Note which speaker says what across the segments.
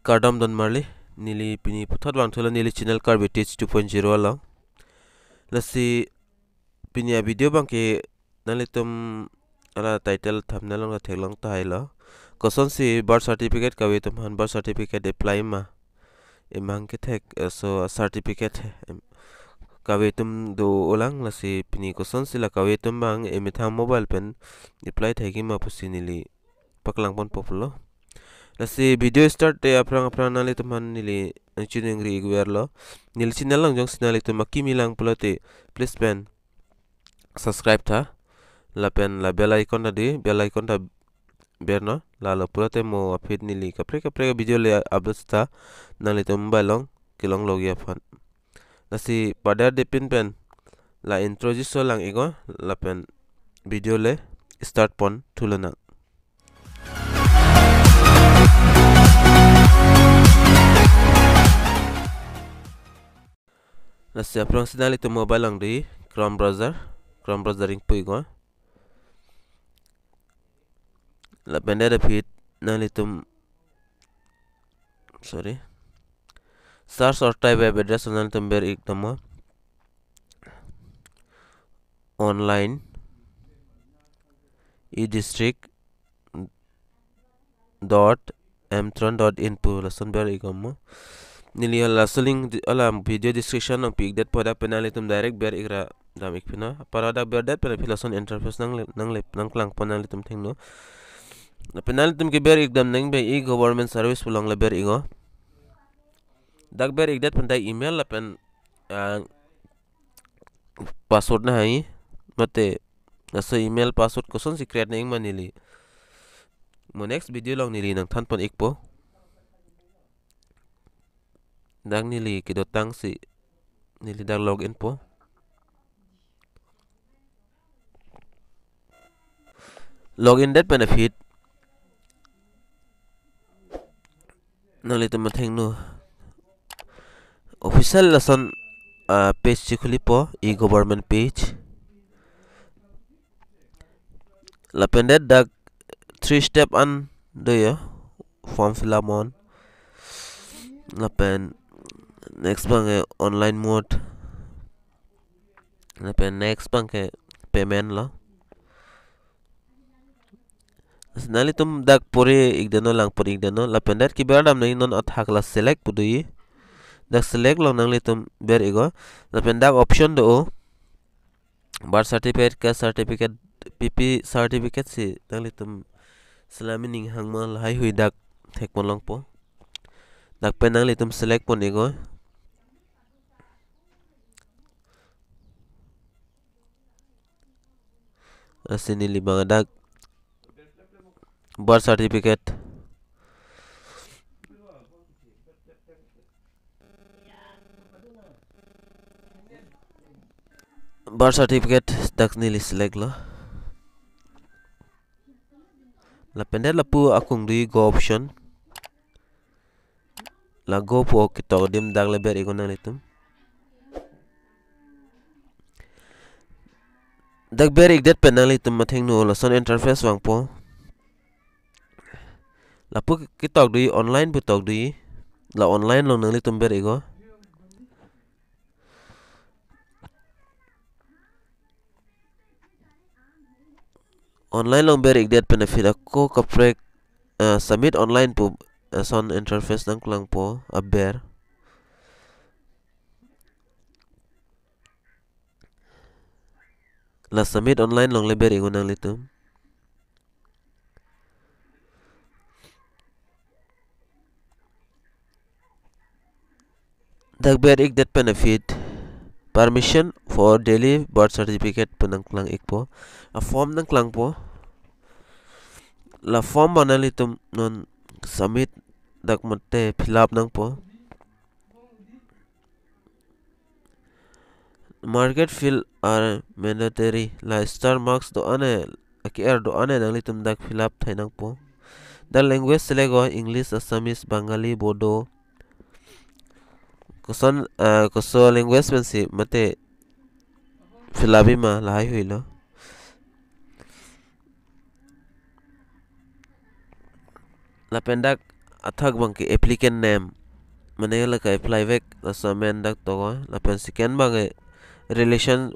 Speaker 1: Kardom don marli nili pini putat wang thola nili channel Karbi teach 2.0 lang lasi pini a video bang ke nalitum ala title thumbnail lang theklang tai la Koson si birth certificate kawe tum han birth certificate apply ma emang ke thek so certificate kawe tum do ulang lasi pini Koson si la kawe tum bang emitham mobile pen apply theki ma PUSI nili paklang pon populo lasi video start te aprang nali teman nili nangchi ngri igwer lo nili channel lang jong sinali tu makimi lang pulote please pen subscribe tha la pen la bell icon da di bell icon da berno la lo pulote mo apit nili kapre video le upload tha nali tu mobile long kilong logia fan lasi pada de pen la introduce lang igo la pen video le start pon thulana lasi aprang sinali tu mobile lang di Chrome browser ring pui go la benda fit nali tum sorry search or type web address nali tum ber ek tamo online e-district .mtron.info lasan ber igamo nili ala link ala video description ng pig dat pada penali tum direct ber igra dam ikpina parada ber dat pen filason interface nang klang penali tum thengno na penali tum ke ber ikdam nang be e government service pulang le ber igo dak ber ik dat pen dai email la pen password na hai mate aso email password Koson si create na ing manili mo next video lang nili nang than pon ikpo dak nili kidotang si nili dak login po login that benefit nali tamatheng no official lesson page chikhuli po e-government page la pendet dak 3 step an doya form fill up on la pen next bang online mode la pen next bang payment la nali tum dak pore igdano lang pore igdano la pen dat ki beradam nai non athak la select pudui dak select long nang litum ber igo la pen dak option do birth certificate caste certificate pp certificate si nang litum salami ning hangmal hai hui dak thek pon long po dak pen nang litum select pon igo asini libang dak birth certificate dak nili select lo la pendel la pu akung dui go option la go po kito dim dak le ber igo nang litum dak ber ik det penang litum matheng no la son interface wang po la pu kitok dui online pu tok dui la online long nang litum ber igo online long ber ik det benefit ko kaprek submit online pu son interface nang klang po aber la submit online long le ber igo nang litum dak ber ik det benefit permission for daily birth certificate penang klang ikpo a form nang klang po la form banali tum non submit dak mate fill up nang po market fill are mandatory la star marks do ane akr do ane nang litum dak fill up thai nang po the language select go english assamese bengali bodo Koson koso language men si mate filabi ma lahai huilo la pendak athak bang ke applicant name mane la ka apply vek la samen dak to la pen second bang relation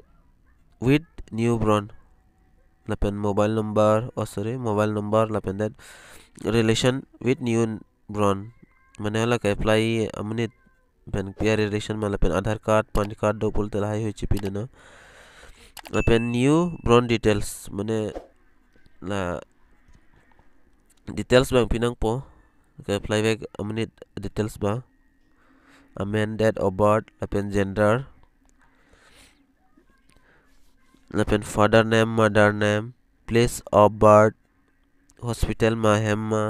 Speaker 1: with newborn la pen mobile number mobile number la pen that relation with newborn mane la ka apply amne pen peer relation ma la pen aadhar card pan card do pulte la hai chipi dena la pen newborn details mane la details bang pinang po ka apply vek amne details ba amen date of birth la pen gender la pen father name mother name place of birth hospital ma hemma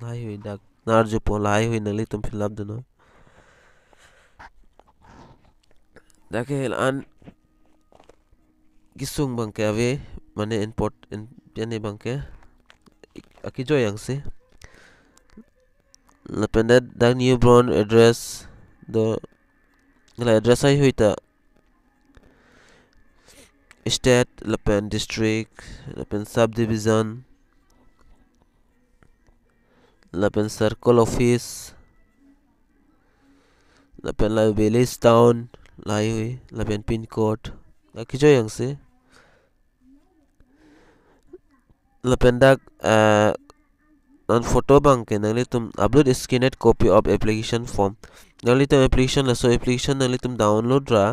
Speaker 1: lai hui dak nar jo po lai hui nali tum fill up deno dake an gisung bang ke ave mane import in yani bang ke aki jo yang se la pen that newborn address the la address ai hui ta state la pen district la pen subdivision la pen circle office la pen la village town lai hui la pen pin code aki jo yang se la pen dak on photo bang ke nali tum upload scanned copy of application form nali tum application la so application nali tum download ra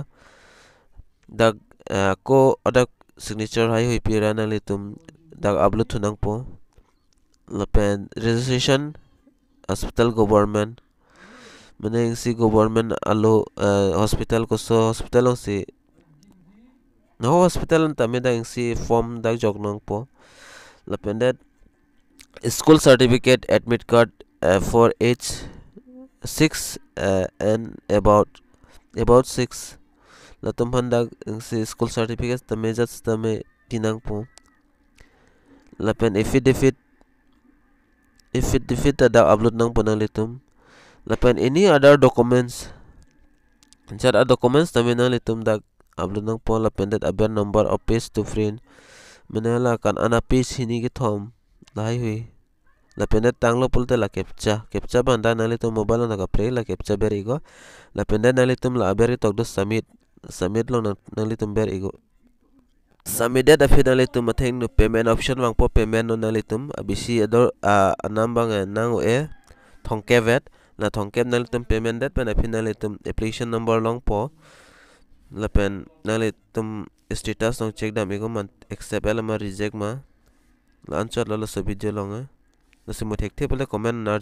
Speaker 1: dak ko adak signature hai hui pira nali tum dak upload thunang po la pen registration hospital government mane si government alo hospital ko so hospital ong si no hospital ta me da si form dak jog nang po la pen that school certificate admit card for age 6 and about 6 la tum handa si school certificate tame jats tame tinang po la pen affidavit da upload nang panang litum la pen any other documents jara documents tame nang litum da upload nang po la pen that aber number of page to friend menala kan ana page hini ki thom lai hui la pen tanglo pulte la captcha banda nali tum mobile na ka pre la captcha beri go la pen nali tum la beri tok do submit lo nali tum beri go submit da finally tum atheng no payment option wang po payment no nali tum abisi ador anam bang nang e thongke vet la thongke nali tum payment that pen finally tum application number long po la pen nali tum status no check da mego man accept ma reject ma la answer la so video long la se mo thek the pole comment nar